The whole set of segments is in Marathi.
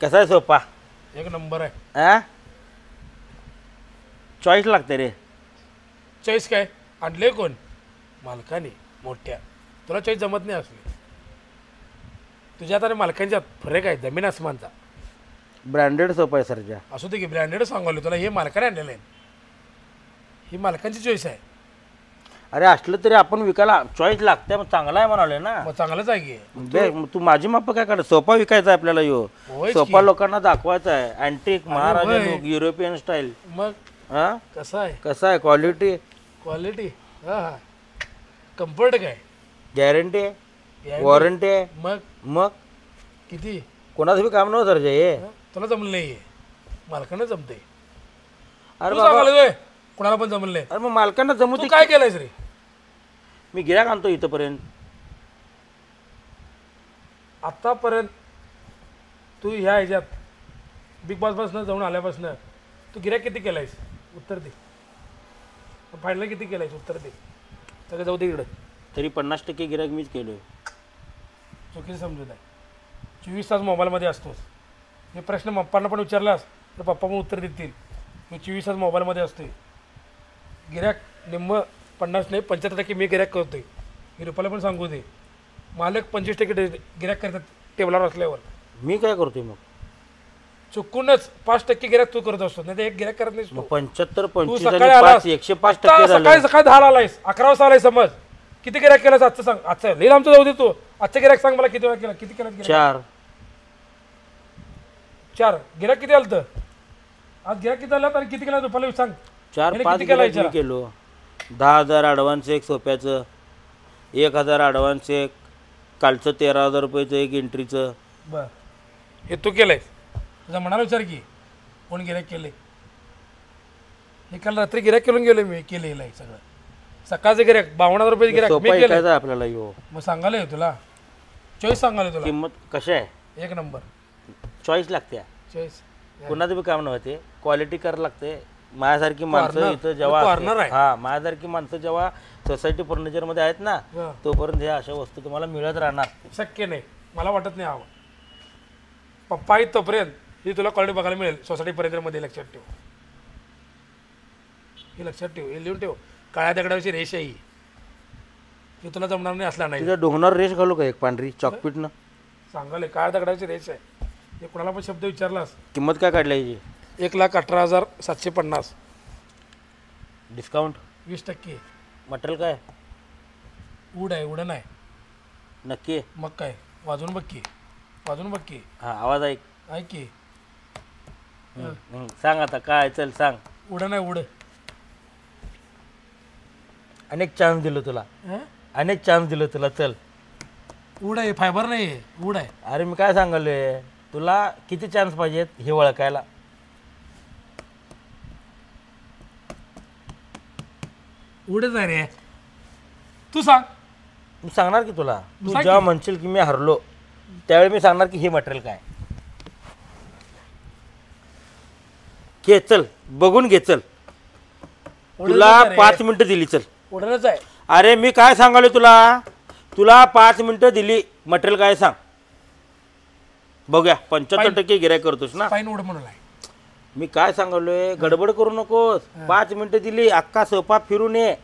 कसा आहे सोपा? एक नंबर आहे. आ चॉईस लागते रे. चॉईस काय आणले कोण? मालकाने मोठ्या. तुला चॉईस जमत नाही असली. तुझ्यात आणि मालकांच्यात फरक आहे जमीन आसमानचा. ब्रँडेड सोपा आहे सरजा. असू दे की ब्रँडेड सांगवले तुला. हे मालकाने आणलेलं आहे. ही मालकांची चॉईस आहे. अरे असलं तरी आपण विकायला चॉईस लागते. मग चांगला आहे म्हणाले ना. मग चांगलंच आहे की. मग तू माझी माप काय काढ. सोपा विकायचा आहे आपल्याला. यो होयच सोपा की. लोकांना दाखवायचा आहे. अँटिक महाराजा युरोपियन स्टाईल. मग हा कसं आहे? कसं आहे क्वालिटी? क्वालिटी हां हां. कम्फर्ट काय? गॅरंटी आहे, वॉरंटी आहे. मग किती? कोणाचं बी काम नव्हतं सरजा हे. तुला जमलं नाही. मालकानं जमते. अरे तू बाबा, सांगायला कोणाला पण जमलं. अरे मग मालकांना जमू तू दे. काय केलंयस रे? मी गिऱ्हाईक आणतो इथंपर्यंत. आत्तापर्यंत तू ह्या ह्याच्यात बिग बॉसपासून जाऊन आल्यापासून तू गिऱ्हाईक किती केलायस? उत्तर दे. फायनल किती केलायस? उत्तर दे. सगळं जाऊ दे इकडं. तरी 50% गिऱ्हाईक मीच केलोय. चुकीचं समजत आहे. 24 तास मोबाईलमध्ये असतोस. हे प्रश्न पप्पांना पण विचारलास तर पप्पा पण उत्तर देतील. मी 24 तास मोबाईलमध्ये असतोय. गिऱ्हाईक निम्म 50 नाही 75% मी गिऱ्हाईक करतोय. मी रुपाला पण सांगू दे. मालक 25% गिऱ्हाईक करतात टेबलावर असल्यावर. मी काय करतोय मग? चुकूनच 5% गिऱ्हाईक तू करत असतो. नाही तर एक गिऱ्हाईक करत नाहीस. मग 75, तू 25 सकाळी आणि आलास 5 105% झालं. सकाळी 10 आलायस 11 वाजता आलाय समज. किती गिऱ्हाईक केलास आजचं सांग. आजचं लिहिलं आमचं जाऊ दे. तू आजचं गिऱ्हाईक सांग मला. किती वेळा केला? किती केला? 4 गिऱ्हाईक किती आलं? आज गिऱ्हाईक किती आलं आणि किती केला रुपाला सांग. 4-5 गिऱ्हाईक मी केलो. 10,000 ॲडव्हान्स एक सोप्याचं, 1,000 ॲडव्हान्स एक, कालचं 13,000 रुपयाचं एक एंट्रीचं. बरं हे तू केलंय. तुझा म्हणाला विचार की कोण गिऱ्हाईक केले. हे काल रात्री गिऱ्हाईक करून गेलो मी. केलेलं आहे सगळं. सकाळचं गिऱ्हाईक 52,000 रुपये गिऱ्हाईक मी केलं. आपल्याला यो मग सांगायला तुला चॉईस सांगायला तुला. किंमत कशी आहे? एक नंबर चॉईस लागते. चॉईस कुणाचं बी काम नव्हते. क्वालिटी करायला लागते. माझ्यासारखी माणसं इथं जेव्हा माझ्यासारखी माणसं जेव्हा सोसायटी फर्निचरमध्ये आहेत ना तोपर्यंत ह्या अशा वस्तू तुम्हाला मिळत राहणार. शक्य नाही. मला वाटत नाही हवं. पप्पा आहेत तोपर्यंत ही तुला क्वालिटी बघायला मिळेल सोसायटी फर्निचरमध्ये. लक्षात ठेव. हे लक्षात ठेव. हे लिहून ठेव. काळ्या दगडाची रेष आहे ही तुला जमणार नाही. असला नाही. तुझ्या डोंगरावर रेष घालू का एक पांढरी चॉकपीटनं? सांगाले काळ्या दगडाची रेष आहे. हे कुणाला पण शब्द विचारलास. किंमत काय काढली याची? 1,18,750. डिस्काउंट 20%. मटेरियल काय? उड आहे. उडण आहे. नक्की? मग काय वाजून बघ की. वाजून बघ की. हा आवाज ऐक. ऐक की. सांग आता काय. चल सांग. उडण आहे. उड. अनेक चान्स दिलो तुला. अनेक चान्स दिलो तुला. चल. उड आहे. फायबर नाही. उड आहे. अरे मी काय सांगालोय तुला. किती चान्स पाहिजेत हे ओळखायला? उडच आहे रे. तू सांग. मी सांगणार की तुला. तू जेव्हा म्हणशील की मी हरलो त्यावेळी मी सांगणार की हे मटेरियल काय. घे चल बघून घे. चल तुला 5 मिनिटं दिली. चल. उडणच आहे. अरे मी काय सांगालोय तुला. तुला 5 मिनिटं दिली. मटेरियल काय सांग बघूया. 75% गिऱ्हाईक करतोस ना. पाईन उड म्हणून आहे. मी काय सांगालोय गडबड करू नकोस. 5 मिनिटं दिली. अख्खा सोफा फिरून ये.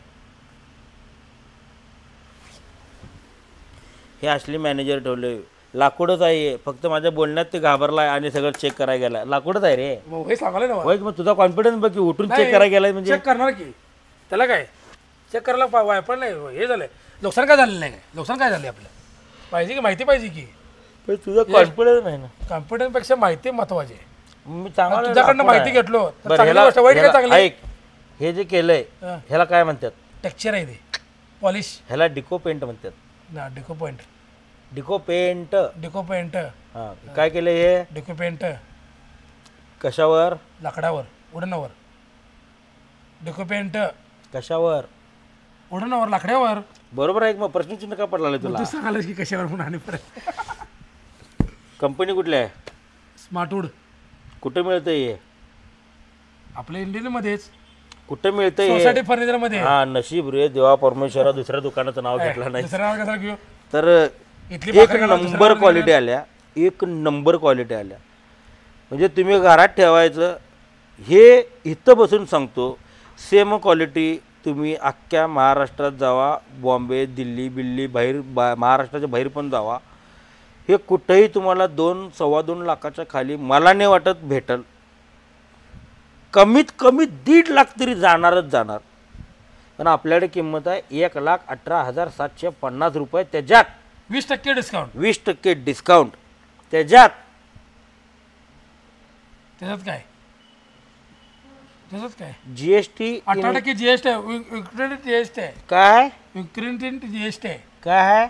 हे असली मॅनेजर ठेवले. लाकूडच आहे. फक्त माझ्या बोलण्यात ते घाबरलाय आणि सगळं चेक करायला गेला. लाकूडच आहे रे. मग हे सांगाले ना. मग तुझा कॉन्फिडन्स बघ की उठून चेक करायला गेलाय म्हणजे. चेक करणार की. त्याला काय चेक करायला वायपण नाही. हे झालंय. नुकसान काय झालेलं नाही. काय नुकसान काय झालं आपलं पाहिजे की माहिती पाहिजे की. तुझा कॉन्फिडन्स नाही ना. कॉन्फिडन्स पेक्षा माहिती महत्वाची आहे. मी चांगला तुझ्याकडनं माहिती घेतलो तर चांगली गोष्ट. वाईट काय चांगली. ऐक हे जे केलंय ह्याला काय म्हणतात? टेक्स्चर आहे ते. पॉलिश. ह्याला डिको पेंट म्हणतात. ना डिको पॉइंट. डिको पेंट. डिको पेंट. हा काय केलंय हे? डिको पेंट. कशावर? लाकडावर. उडणावर. डिको पेंट कशावर? उडणावर. लाकड्यावर. बरोबर आहे. मग प्रश्नचिन्ह का पडला तुला? तू सांगाल की कशावर म्हणून. आणि परत कंपनी कुठली आहे? स्मार्टवूड. कुठे मिळतंय हे? आपल्या इंडियनमध्येच. कुठे मिळतंय? सोसायटी फर्निचरमध्ये. हा नशीब रे देवा परमेश्वरा दुसऱ्या दुकानाचं नाव घेतलं नाही. दुसऱ्या नाव कशाला घेऊ? तर एक नंबर क्वालिटी आल्या. एक नंबर क्वालिटी आल्या. म्हणजे तुम्ही घरात ठेवायचं. हे इथं बसून सांगतो, सेम क्वालिटी तुम्ही अख्ख्या महाराष्ट्रात जावा, बॉम्बे, दिल्ली बिल्ली बाहेर महाराष्ट्राच्या बाहेर पण जावा, हे कुठंही तुम्हाला 2-2.25 लाखाच्या खाली मला नाही वाटत भेटल. कमीत कमी 1.5 लाख तरी जाणारच जाणार. पण आपल्याकडे किंमत आहे 1,18,750 रुपये. त्याच्यात 20% डिस्काउंट. 20% डिस्काउंट. त्याच्यात काय जीएसटी 18% जीएसटी आहे. इन्क्रिडियंट जीएसटी आहे. काय इन्क्रिडियंट जीएसटी आहे. काय आहे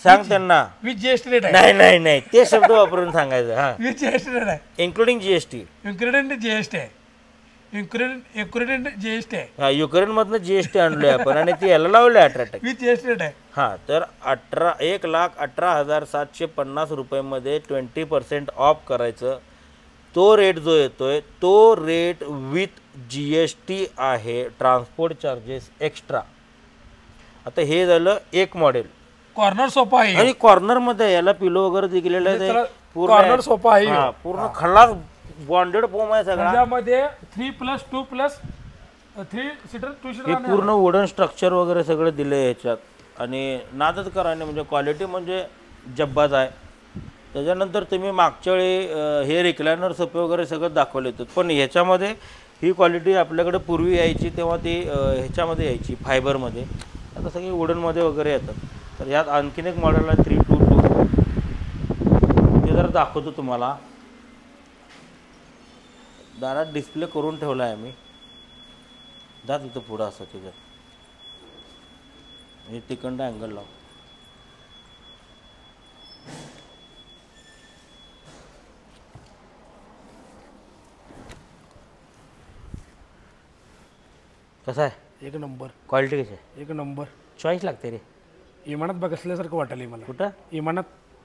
सांग त्यांना. विथ जीएसटी रेट आहे. नाही नाही ते शब्द वापरून सांगायचं. हा, विथ जीएसटी रेट आहे. Including GST. इन्क्रिडियंट जीएसटी आहे. इन्क्रिडियंट जीएसटी आहे. हा, युक्रेनमधनं जीएसटी आणलोय आपण आणि ती याला लावले 18%. विथ जीएसटी रेट आहे. हां, तर 1,18,750 रुपयेमध्ये 20% ऑफ करायचं. तो रेट जो येतोय तो रेट विथ जीएसटी आहे, ट्रान्सपोर्ट चार्जेस एक्स्ट्रा. आता हे झालं एक मॉडेल. कॉर्नर सोफा आहे आणि कॉर्नरमध्ये याला पिलो वगैरे दिलेलं आहे. कॉर्नर सोफा आहे. पूर्ण खल्लास बॉन्डेड फोम आहे सगळा. त्यामध्ये 3+2+3 सीटर 2 सीटर हे पूर्ण वुडन स्ट्रक्चर वगैरे सगळं दिलं ह्याच्यात. आणि नादच करायला म्हणजे क्वालिटी म्हणजे जब्बाच आहे. त्याच्यानंतर तुम्ही मागच्या वेळी हे रिक्लायनर सोफे वगैरे सगळं दाखवले होते, पण ह्याच्यामध्ये ही क्वालिटी आपल्याकडे पूर्वी यायची तेव्हा ती ह्याच्यामध्ये यायची फायबरमध्ये. आता सगळी वुडनमध्ये वगैरे येतात. तर यात आणखीन एक मॉडेल आहे 322. ते जरा दाखवतो तुम्हाला. दारात डिस्प्ले करून ठेवला आहे आम्ही. जा तिथं पुढं असं त्याच्यात हे तिकडं अँगल लाव. कसं आहे? एक नंबर. क्वालिटी कशी आहे? एक नंबर. चॉईस लागते रे. इमानात बसल्यासारखं वाटायला मला. कुठं? इमानात.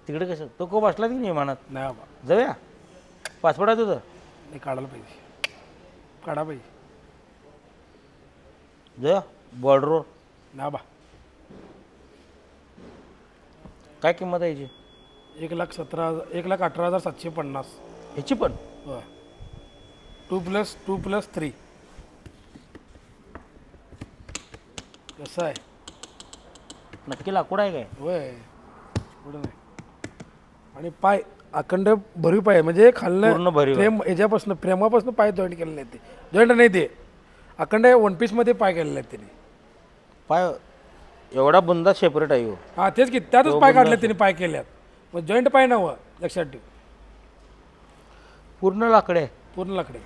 तिकडे कसं तो को बसला की नाही इमानात? नाही बाबा. जाऊया. पासपोर्ट आहे तुझं? नाही, काढायला पाहिजे. काढा पाहिजे. जाऊया बॉर्डरवर. ना बा. काय किंमत आहे याची? 1,18,750. ह्याची पण 2+2+3. कसं आहे? नक्की लाकूड आहे काय? होय, पुढं नाही. आणि पाय अखंड भरीव पाय म्हणजे खाल्लं प्रेम याच्यापासून प्रेमापासून पाय जॉईंट केलेले आहेत. ते जॉईंट नाही, ते अखंड 1 पीसमध्ये पाय केलेले आहेत त्यांनी. पाय एवढा बुंदा सेपरेट आहे. हां, तेच की त्यातच पाय काढले त्यांनी, पाय केल्यात. मग जॉईंट पाय नव्हं, लक्षात ठेव. पूर्ण लाकडे आहे. पूर्ण लाकडे.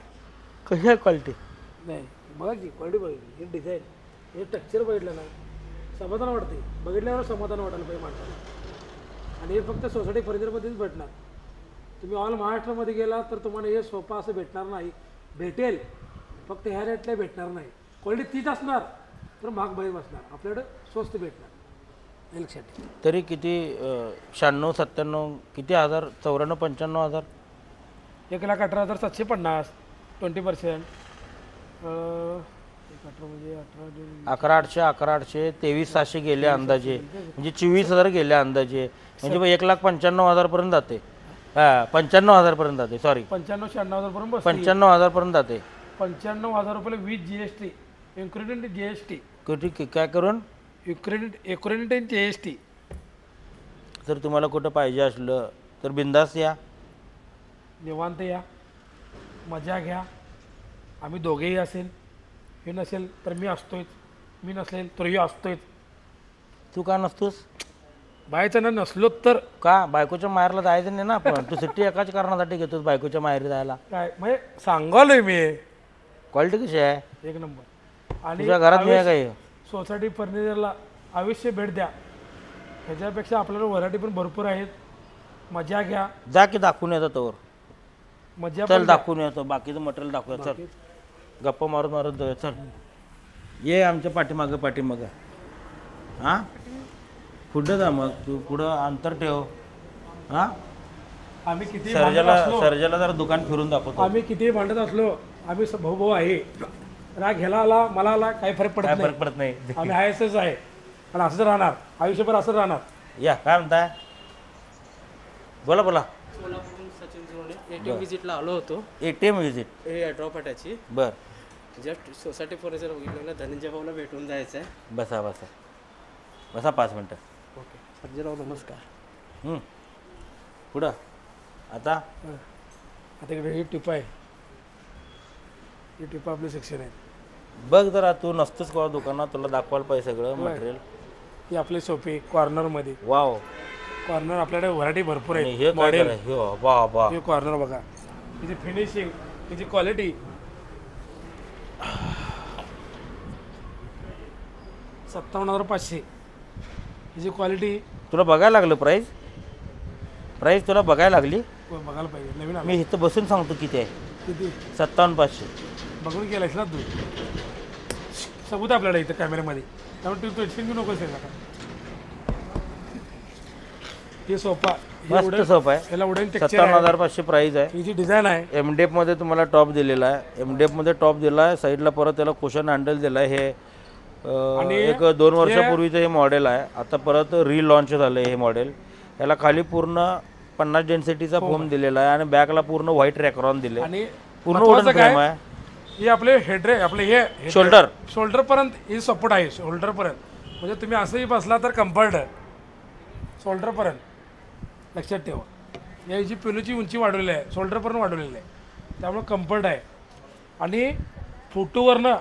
कशी आहे क्वालिटी? नाही बघा की क्वालिटी बघा, हे डिझाईन, हे टेक्स्चर बघितलं ना समाधान वाटते. बघितल्यावर समाधान वाटायला पाहिजे माणसाला. आणि हे फक्त सोसायटी फर्निचरमध्येच भेटणार. तुम्ही ऑल महाराष्ट्रामध्ये गेला तर तुम्हाला हे सोफा असं भेटणार नाही. भेटेल, फक्त ह्या रेटला भेटणार नाही. क्वालिटी तीच असणार तर महाग बाहेर बसणार. आपल्याकडं स्वस्त भेटणार. हे लक्षात ठेवा. तरी किती? 96-97 किती हजार? 94-95 हजार. 1,18,750. 20%. 11,800 11,800 23,700 गेले अंदाजे. म्हणजे 24,000 गेले अंदाजे. म्हणजे 1,95,000 पर्यंत जाते. हां, 95,000 पर्यंत जाते. सॉरी, 95-96,000 पर्यंत. 95,000 पर्यंत जाते. 95,000 रुपये विथ जीएसटी, इन्क्लुडिंग जीएसटी. काय करून? Including GST. जर तुम्हाला कुठं पाहिजे असलं तर बिंदास या, निवांत या, मजा घ्या. आम्ही दोघेही असेल. हे नसेल तर मी असतोय, मी नसेल तर हे असतोय. तू का नसतोस? बायचं ना नसलो तर का? बायकोच्या माहेरला जायचं नाही ना आपण. तू सुट्टी एकाच कारणासाठी घेतोस बायकोच्या माहेरी जायला. काय म्हणजे सांगालोय मी. क्वालिटी कशी आहे? एक नंबर. आणि तुझ्या घरात मिळेल काय? सोसायटी फर्निचरला अवश्य भेट द्या. ह्याच्यापेक्षा आपल्याला व्हरायटी पण भरपूर आहेत. मजा घ्या. जा की दाखवून येतो तोवर. मजा चल दाखवून येतो. बाकीचं मटेरियल दाखवूया. चल गप्पा मारत मारत जाऊया. चल ये आमच्या पाठीमागं. हां, पुढं जा. मग तू पुढं अंतर ठेव. हां, आम्ही किती सर्जाला जरा दुकान फिरून दाखवतो. आम्ही किती भांडत असलो, आम्ही भाऊ आहे. राग ह्याला आला मला आला काही फरक पडत नाही. आम्ही आहेच आहे. आणि असंच राहणार आयुष्यभर, असं राहणार. या काय म्हणताय? बोला. सोलापूरहून सचिन जोडे. ATM व्हिजिटला आलो होतो. ATM visit. हे ड्रॉप अटॅची बर. जस्ट सोसायटी फर्निचर बघितलं, धनंजय भाऊला भेटून जायचं आहे. बसा बसा बसा 5 मिनटं. ओके सर्जेराव नमस्कार. पुढं आता आता इकडे ही टिपा आहे, ही टिपा आपली सेक्शन आहे. बघ जरा, तू नसतोच का दुकानात, तुला दाखवायला पाहिजे सगळं मटेरियल. ही आपले सोफे कॉर्नरमध्ये. वाव. कॉर्नर आपल्याकडे व्हरायटी भरपूर आणि आहे. हे मॉडेल काय वा वा. हे कॉर्नर बघा, हिची फिनिशिंग, हिची क्वालिटी. 57,500 हिची क्वालिटी. तुला बघायला लागलं प्राईस? प्राईस तुला बघायला लागली? बघायला पाहिजे. नवीन मी इथं बसून सांगतो किती आहे. किती? 57,500. बघून गेलायस ना तू, सबूत आपल्याला इथं कॅमेऱ्यामध्ये, त्यामुळे तू टेन्शन घेऊ नकोस. हे सोफा मस्त सोफा आहे. याला वुडन टेक्स्चर. 57,500 प्राईस आहे. ही जी डिझाईन आहे MDF मध्ये तुम्हाला टॉप दिलेला आहे. MDF मध्ये टॉप दिला आहे. साईडला परत त्याला कुशन हँडल दिला आहे. हे एक 2 वर्षापूर्वीचं हे मॉडेल आहे. आता परत रिलॉन्च झालं हे मॉडेल. याला खाली पूर्ण 50 डेन्सिटीचा फोम दिलेला आहे आणि बॅकला पूर्ण व्हाईट रॅक्रॉन दिले. आणि पूर्ण वुडन फ्रेम आहे. हे आपले हेड आपले हे शोल्डर पर्यंत हे सपोर्ट आहे. शोल्डर पर्यंत म्हणजे तुम्ही असंही बसला तर कम्फर्ट आहे शोल्डर पर्यंत. लक्षात ठेवा, याची पिलूची उंची वाढवलेली आहे, शोल्डर पर्यंत वाढवलेली आहे, त्यामुळे कम्फर्ट आहे. आणि फोटोवरनं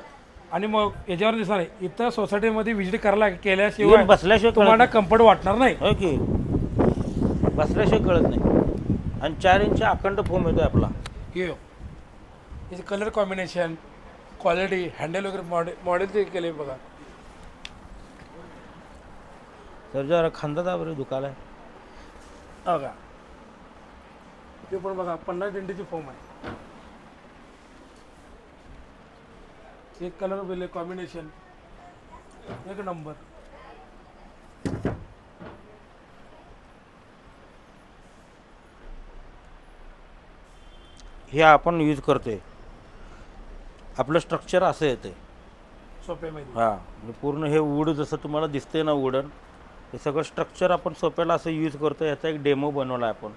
आणि मग याच्यावर दिसणार नाही. इथं सोसायटीमध्ये व्हिजिट करायला केल्याशिवाय बसल्याशिवाय तुम्हाला कम्फर्ट वाटणार नाही. ओके, बसल्याशिवाय कळत नाही. आणि 4 इंच अखंड फोम येतोय आपला. याचे कलर कॉम्बिनेशन, क्वालिटी, हँडल वगैरे मॉडेल ते केले बघा. तर जरा खांदा बरं दुखायला आहे. बघा ते पण बघा 50 डेंटीची फॉर्म आहे. एक कलर बिल कॉम्बिनेशन एक नंबर. हे आपण यूज करतोय. आपलं स्ट्रक्चर असं येते सोप्यामध्ये. हां, पूर्ण हे वूड जसं तुम्हाला दिसते ना वुडन, हे सगळं स्ट्रक्चर आपण सोप्याला असं यूज करतो. याचा एक डेमो बनवला आहे आपण,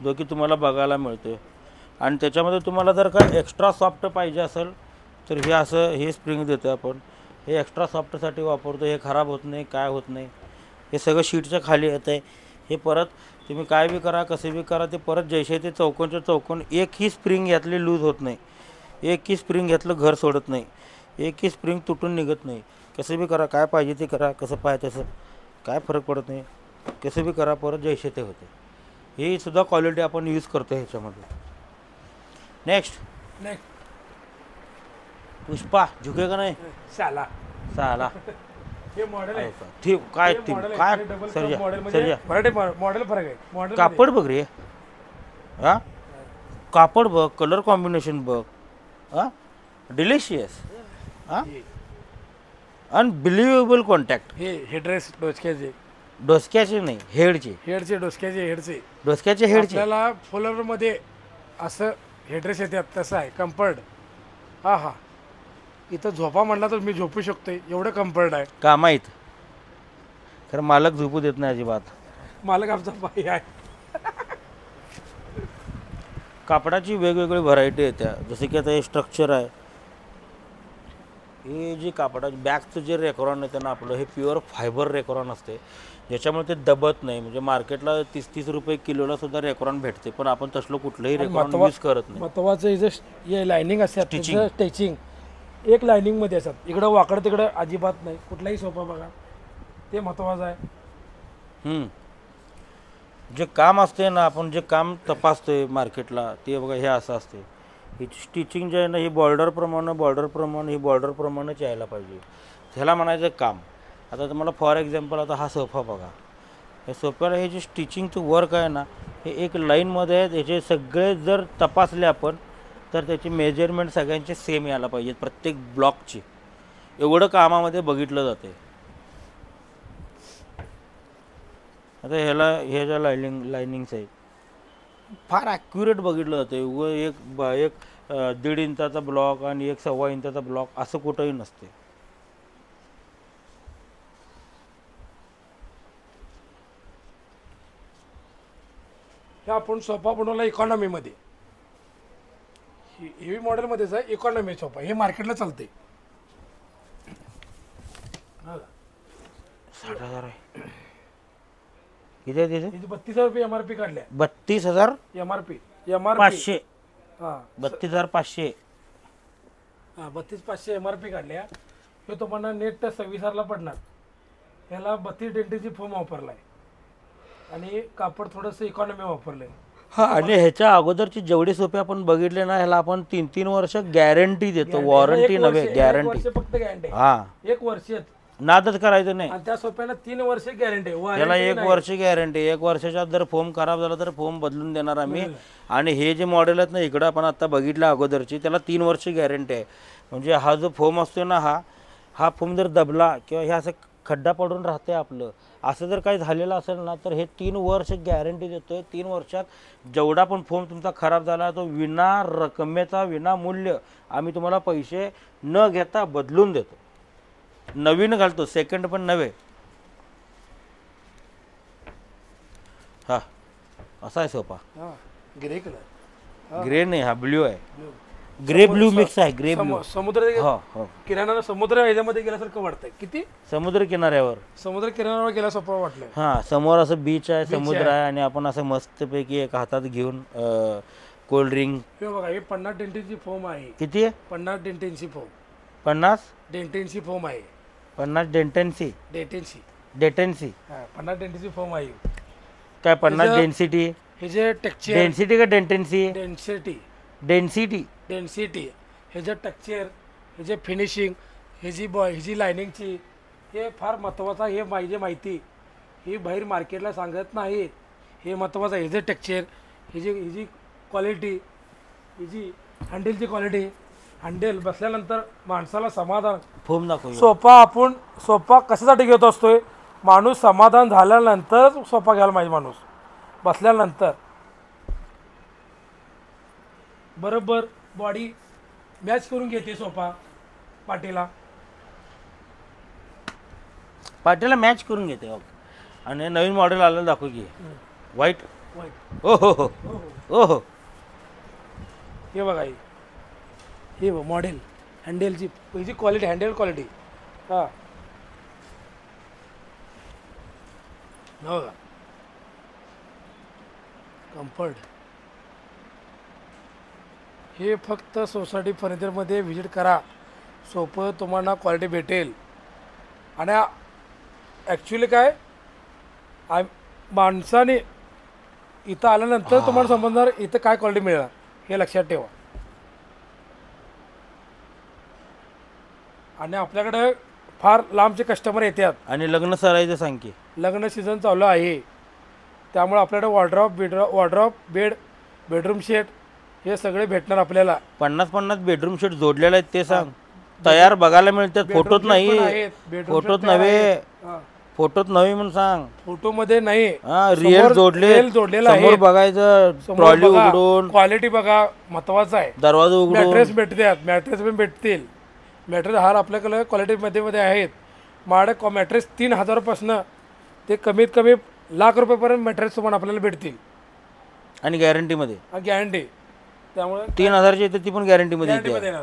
जो की तुम्हाला बघायला मिळतो. आणि त्याच्यामध्ये तुम्हाला जर का एक्स्ट्रा सॉफ्ट पाहिजे असेल तर हे असं हे स्प्रिंग देतो आपण. हे एक्स्ट्रा सॉफ्टसाठी वापरतो. हे खराब होत नाही, काय होत नाही. हे सगळं शीटच्या खाली येतं आहे. हे परत तुम्ही काय बी करा, कसे बी करा, ते परत जैसे ते चौकोनच्या चौकोन. एकही स्प्रिंग यातली लूज होत नाही, एकही स्प्रिंग यातलं घर सोडत नाही, एकही स्प्रिंग तुटून निघत नाही. कसं बी करा, काय पाहिजे ते करा, कसं पाहिजे तसं काय फरक पडत नाही. कसं बी करा, परत जैसे ते होते. ही सुद्धा क्वालिटी आपण यूज करतो ह्याच्यामध्ये. नेक्स्ट पुष्पा झुके का नाही साला साला. हे मॉडेल आहे. ठीक काय हे model आहे. काय हे double सर्जा model म्हणजे सर्जा variety मॉडेल फरक आहे. मॉडेल कापड बघ रे. हां, कापड बघ, कलर कॉम्बिनेशन बघ. हां, डिलिशियस. हां, अनबिलिव्हेबल कॉन्टॅक्ट. हे ड्रेस डोसक्याचे नाही, हेडचे डोसक्याचे हेडचे. आपल्याला फुलरमध्ये असं हेड्रेस येतात तसं आहे. कम्फर्ट हा इथं झोपा म्हटला तर मी झोपू शकतोय, एवढं कम्फर्ट आहे. का माहीत, खरं मालक झोपू देत नाही अजिबात. मालक आमचा बाई आहे. कापडाची वेगवेगळी व्हरायटी येत्या. जसे की आता हे स्ट्रक्चर आहे. हे जे कापडाची बॅगचं जे रेकॉर्न येतं ना आपलं, हे प्युअर फायबर रेकॉर्न असते, ज्याच्यामुळे ते दबत नाही. म्हणजे मार्केटला 30-30 रुपये किलोला सुद्धा रेकॉर्न भेटते, पण आपण तसलं कुठलंही रेकॉर्न यूज करत नाही. महत्वाचं हे लायनिंग असतात, स्टिचिंग एक लायनिंगमध्ये असतात. इकडं वाकडं तिकडं अजिबात नाही. कुठलाही सोफा बघा, ते महत्वाचं आहे. जे काम असते ना, आपण जे काम तपासतोय मार्केटला, ते बघा हे असं असते. ही स्टिचिंग जे आहे ना, ही बॉर्डरप्रमाणे ही बॉर्डरप्रमाणेच यायला पाहिजे. ह्याला म्हणायचं काम. आता तुम्हाला फॉर एक्झाम्पल आता हा सोफा बघा. या सोफ्याला हे जे स्टिचिंगचं वर्क आहे ना, हे एक लाईनमध्ये आहे. याचे सगळे जर तपासले आपण तर त्याची मेजरमेंट सगळ्यांचे सेम यायला पाहिजेत, प्रत्येक ब्लॉकची. एवढं कामामध्ये बघितलं जाते. आता हे ज्या लायनिंग्स आहेत फार ॲक्युरेट बघितलं जाते. एक 1.5 इंचाचा ब्लॉक आणि 1 सव्वा इंचाचा ब्लॉक असं कुठंही नसते. हे आता आपण सोफा बनवला इकॉनॉमीमध्ये, हेवी मॉडेलमध्येच आहे इकॉनॉमी सोफा, हे मार्केटला चालते. 60,000 आहे. किती आहे तिथे? 32,000 रुपये MRP काढल्या. 32,000 MRP 500. हां 32,500. हां 32,500 MRP काढल्या. हे तुम्हाला नेट 26,000ला पडणार. ह्याला 32 डेंटीची फोम वापरलाय आणि कापड थोडंसं इकॉनॉमी वापरलंय. हा, आणि ह्याच्या अगोदरची जेवढे सोफे आपण बघितले ना, ह्याला आपण 3-3 वर्ष गॅरंटी देतो, वॉरंटी नव्हे, गॅरंटी. फक्त गॅरंटी हा, 1 वर्ष नादच करायचं नाही. आणि त्या सोफ्याला 3 वर्ष गॅरंटी आहे. त्याला 1 वर्ष गॅरंटी. 1 वर्षाच्या आत जर फोम खराब झाला तर फोम बदलून देणार आम्ही. आणि हे जे मॉडेल आहेत ना इकडं आपण आता बघितलं अगोदरची, त्याला 3 वर्ष गॅरंटी आहे. म्हणजे हा जो फोम असतो ना, हा फोम जर दबला किंवा हे असं खड्डा पडून राहते आपलं, असं जर काही झालेलं असेल ना, तर हे 3 वर्ष गॅरंटी देतोय. 3 वर्षात जेवढा पण फोम तुमचा खराब झाला तो विना रकमेचा, विना मूल्य आम्ही तुम्हाला पैसे न घेता बदलून देतो. नवीन घालतो, सेकंड पण नव्हे. हा, असा आहे सोफा. हां ग्रे कलर. ग्रे नाही, हा ब्ल्यू आहे. ग्रे ब्ल्यू मिक्स आहे. Grey blue. समुद्र हो हो, किराणा समुद्र ह्याच्यामध्ये गेल्यासारखं वाटतंय. किती समुद्र किनाऱ्यावर. समुद्र किनाऱ्यावर गेला सोपा वाटलं. हा, समोर असं बीच आहे, समुद्र आहे, आणि आपण असं मस्तपैकी एक हातात घेऊन कोल्ड ड्रिंक. हे बघा, हे 50 डेंटीची फोम आहे. किती आहे? 50 डेंटीची फोम. 50 डेंटीची फोम आहे. 50 डेंटन्सी. डेंटीची डेटेन्सी. हां 50 डेंटीची फोम आहे. काय 50 डेन्सिटी? हे जे टेक्स्चर, डेन्सिटी का डेंटेन्सी? Density density. डेन्सिटी, हे जे टेक्स्चर, हे जे फिनिशिंग, ही जी लायनिंगची, हे फार महत्त्वाचं. हे माहिती ही बाहेर मार्केटला सांगत नाही. हे महत्त्वाचं आहे. हे जे टेक्स्चर, ही जी क्वालिटी, ही जी हँडलची क्वालिटी, हँडल बसल्यानंतर माणसाला समाधान. फोम दाखव. सोफा कशासाठी घेत असतोय? माणूस समाधान झाल्यानंतर सोफा घ्यायला पाहिजे. माणूस बसल्यानंतर बरोबर बॉडी मॅच करून घेते सोफा पाठीला. पाटीला मॅच करून घेते. ओके. आणि नवीन मॉडेल आलेलं दाखव की. व्हाईट. ओ हो हो ओ हो. हे बघा, हे मॉडेल हँडलची, ही जी क्वालिटी, हँडल क्वालिटी. हां बघा, कम्फर्ट. हे फक्त सोसायटी फर्निचरमध्ये व्हिजिट करा, सोपं तुम्हाला क्वालिटी भेटेल. आणि ॲक्च्युली काय, माणसाने इथं आल्यानंतर तुम्हाला समजणार इथं काय क्वालिटी मिळणार, हे लक्षात ठेवा. आणि आपल्याकडे फार लांबचे कस्टमर येतात. आणि लग्न सरायचं सांग की. लग्न सीझन चालू आहे, त्यामुळे आपल्याकडे वॉर्ड्रॉप, बेडरूम सेट हे सगळे भेटणार आपल्याला. 50 बेडरूम शीट जोडलेले आहेत ते सांग. तयार बघायला मिळतात, फोटोत नाही. फोटोत नव्हे, फोटोत नव्हे म्हणून सांग. फोटोमध्ये नाही, हा, रिअल जोडलेला समोर बघायचं. ट्रॉली उघडून क्वालिटी बघा, महत्वाचं आहे. दरवाजा उघडून मॅट्रेस भेटतात, मॅट्रेस पण भेटतील. मॅट्रेस हार आपल्याकडे क्वालिटीमध्ये आहेत. माझ्याकडे मॅट्रेस 3,000 पासून ते कमीत कमी ₹1,00,000 मॅट्रेस तुम्हाला आपल्याला भेटतील. आणि गॅरंटीमध्ये. गॅरंटी. त्यामुळे 3,000ची येते ती पण गॅरंटीमध्ये येते. येणार.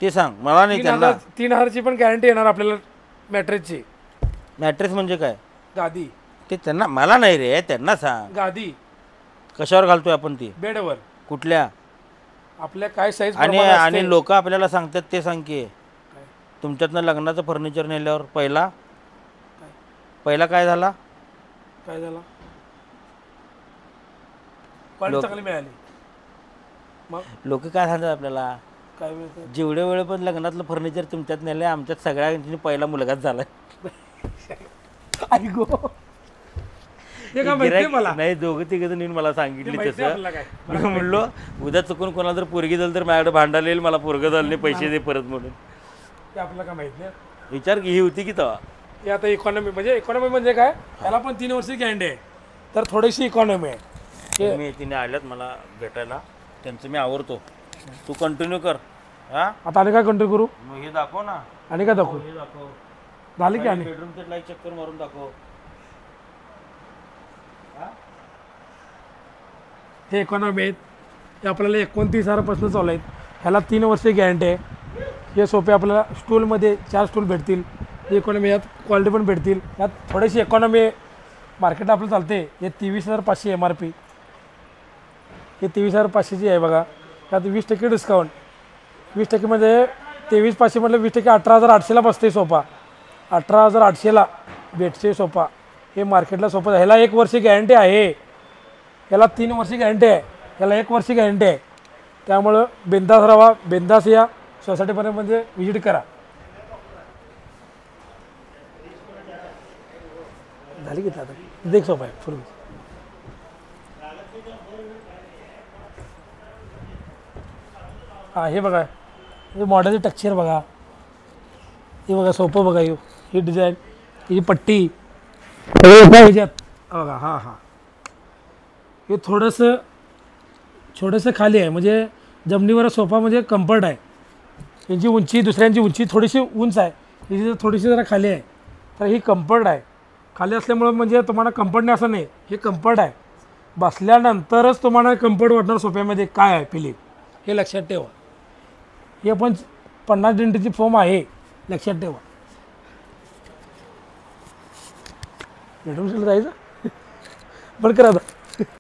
ते सांग मला नाही. त्यांना 3,000ची पण गॅरंटी येणार आपल्याला मॅट्रेसची. मॅट्रेस म्हणजे काय? गादी. ते त्यांना, मला नाही रे, त्यांना सांग. गादी कशावर घालतोय आपण ती? बेडवर. कुठल्या? आपल्या काय साईज. आणि लोक आपल्याला सांगतात ते सांग की. तुमच्यातनं लग्नाचं फर्निचर नेल्यावर पहिला काय झाला? क्वालिटी चांगली मिळाली. मग लोक काय सांगतात आपल्याला? काय मिळतं? जेवढे वेळ पण लग्नातलं फर्निचर तुमच्यात नेलं, आमच्यात सगळ्यांनी पहिला मुलगाच झालाय. ऐकू हे का माहिती मला नाही, दोघं तिघं जण मला सांगितले माहिती तसं. आपल्याला काय. मी म्हणलो उद्या चुकून कोणाला जर पोरगी झाली तर माझ्याकडे भांडायला येईल, मला पोरगं झालं नाही, पैसे दे परत म्हणून. ते आपल्याला काय माहित नाही. विचार की ही होती की तेव्हा. हे आता इकॉनॉमी म्हणजे काय, याला पण 3 वर्षी गॅरंटी आहे. तर थोडीशी इकॉनॉमी आहे. मी तिने आल्यात मला भेटायला, त्यांचं मी आवरतो. तू कंटिन्यू कर. हा, आता आणि काय कंट्रोल करू? मग हे दाखव ना. आणि काय दाखवू? हे दाखव. झाली की आणि बेडरूमचं लाईट चक्कर मारून दाखव. हे इकॉनॉमी आहेत, हे आपल्याला 29,000पासून चालू आहेत. ह्याला 3 वर्षे गॅरंटी आहे. हे सोफे आपल्याला स्टूलमध्ये 4 स्टूल भेटतील. हे इकॉनॉमी यात क्वालिटी पण भेटतील. यात थोडीशी इकॉनॉमी मार्केटला आपलं चालते. हे 23,500 MRP, हे 23,500ची आहे बघा. त्यात 20% डिस्काउंट. 20%मध्ये 23,500 म्हटलं 20% 18,800ला बसते सोफा. 18,800ला भेटते सोफा. हे मार्केटला सोफा. ह्याला 1 वर्ष गॅरंटी आहे. ह्याला 3 वर्षी गॅरंटी आहे. ह्याला 1 वर्षी गॅरंटी आहे. त्यामुळं बिंदास राहा, बिंदास या सोसायटीपर्यंत म्हणजे व्हिजिट करा. झाली किती आता देख सोफा आहे फुल. हां हे बघा, हे मॉडेलचे टेक्स्चर बघा. हे बघा सोपं बघा. ही डिझाईन, ही पट्टी ह्याच्यात बघा. हां हां हे थोडंसं खाली आहे, म्हणजे जमिनीवर सोफा म्हणजे कम्फर्ट आहे. यांची उंची दुसऱ्यांची उंची थोडीशी उंच आहे, हिची थोडीशी जरा खाली आहे. तर ही कम्फर्ट आहे. खाली असल्यामुळं म्हणजे तुम्हाला कम्फर्ट नाही असं नाही, हे कम्फर्ट आहे. बसल्यानंतरच तुम्हाला कम्फर्ट वाटणार सोफ्यामध्ये काय आहे फिलिंग, हे लक्षात ठेवा. हे पण 50 इंचची फोम आहे, लक्षात ठेवा. बेडरूमला जायचं बरं करा आता.